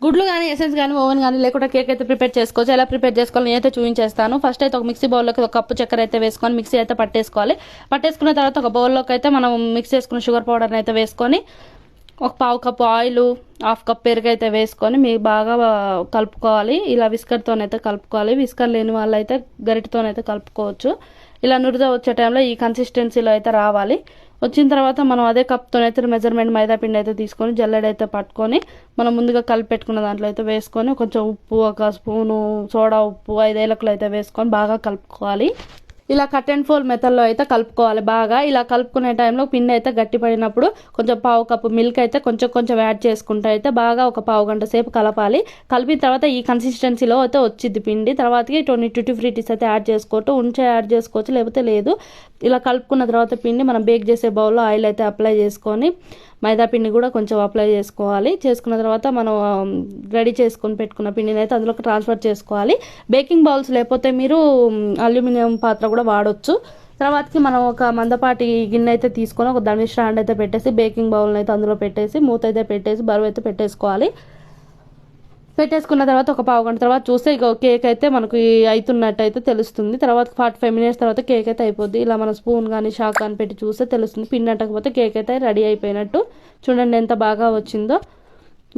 గుడ్లు కానీ ఎసెన్స్ కానీ ఓవెన్ కానీ లేకుండా కేక్ అయితే ప్రిపేర్ చేసుకోవచ్చు. ఎలా ప్రిపేర్ చేసుకోవాలి నేనైతే చూపించేస్తాను. ఫస్ట్ అయితే ఒక మిక్సీ బౌల్లోకి ఒక కప్పు చక్కెర అయితే వేసుకొని మిక్సీ అయితే పట్టేసుకోవాలి. పట్టేసుకున్న తర్వాత ఒక బౌల్లోకి అయితే మనం మిక్స్ చేసుకున్న షుగర్ పౌడర్ని అయితే వేసుకొని ఒక పావు కప్పు ఆయిల్, హాఫ్ కప్ పెరుగు అయితే వేసుకొని మీరు బాగా కలుపుకోవాలి. ఇలా విస్కర్తోనైతే కలుపుకోవాలి. విస్కర్ లేని వాళ్ళు అయితే గరిటతోనైతే కలుపుకోవచ్చు. ఇలా నురద వచ్చే టైంలో ఈ కన్సిస్టెన్సీలో అయితే రావాలి. వచ్చిన తర్వాత మనం అదే కప్తోనైతే మెజర్మెంట్ మైదా పిండి అయితే తీసుకొని జల్లెడైతే పట్టుకొని మనం ముందుగా కలిపి పెట్టుకున్న దాంట్లో అయితే వేసుకొని కొంచెం ఉప్పు, ఒక స్పూను సోడా ఉప్పు, 5 ఏలకులు అయితే వేసుకొని బాగా కలుపుకోవాలి. ఇలా కట్ అండ్ ఫోల్ మెథడ్లో అయితే కలుపుకోవాలి. బాగా ఇలా కలుపుకునే టైంలో పిండి అయితే గట్టిపడినప్పుడు కొంచెం పావు కప్పు మిల్క్ అయితే కొంచెం యాడ్ చేసుకుంటే అయితే బాగా ఒక పావు గంట సేపు కలపాలి. కలిపిన తర్వాత ఈ కన్సిస్టెన్సీలో అయితే వచ్చింది పిండి. తర్వాతకి 20 టూటీ ఫ్రూటీస్ అయితే యాడ్ యాడ్ చేసుకోవచ్చు, లేకపోతే లేదు. ఇలా కలుపుకున్న తర్వాత పిండి మనం బేక్ చేసే బౌల్లో ఆయిల్ అయితే అప్లై చేసుకొని మైదా పిండి కూడా కొంచెం అప్లై చేసుకోవాలి. చేసుకున్న తర్వాత మనం రెడీ చేసుకొని పెట్టుకున్న పిండిని అయితే అందులోకి ట్రాన్స్ఫర్ చేసుకోవాలి. బేకింగ్ బౌల్స్ లేకపోతే మీరు అల్యూమినియం పాత్ర కూడా వాడొచ్చు. తర్వాతకి మనం ఒక మందపాటి గిన్నె అయితే తీసుకొని ఒక దాని స్టాండ్ అయితే పెట్టేసి బేకింగ్ బౌల్ని అయితే అందులో పెట్టేసి మూత అయితే పెట్టేసి బరువు అయితే పెట్టేసుకోవాలి. పెట్టేసుకున్న తర్వాత ఒక పావు గంట తర్వాత చూస్తే ఇక కేక్ అయితే మనకు అవుతున్నట్టు అయితే తెలుస్తుంది. తర్వాత 45 మినిట్స్ తర్వాత కేక్ అయితే అయిపోద్ది. ఇలా మన స్పూన్ కానీ షాక్ కానీ పెట్టి చూస్తే తెలుస్తుంది. పిండి అంటకపోతే కేక్ అయితే రెడీ అయిపోయినట్టు. చూడండి ఎంత బాగా వచ్చిందో.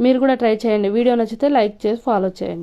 మీరు కూడా ట్రై చేయండి. వీడియో నచ్చితే లైక్ చేసి ఫాలో చేయండి.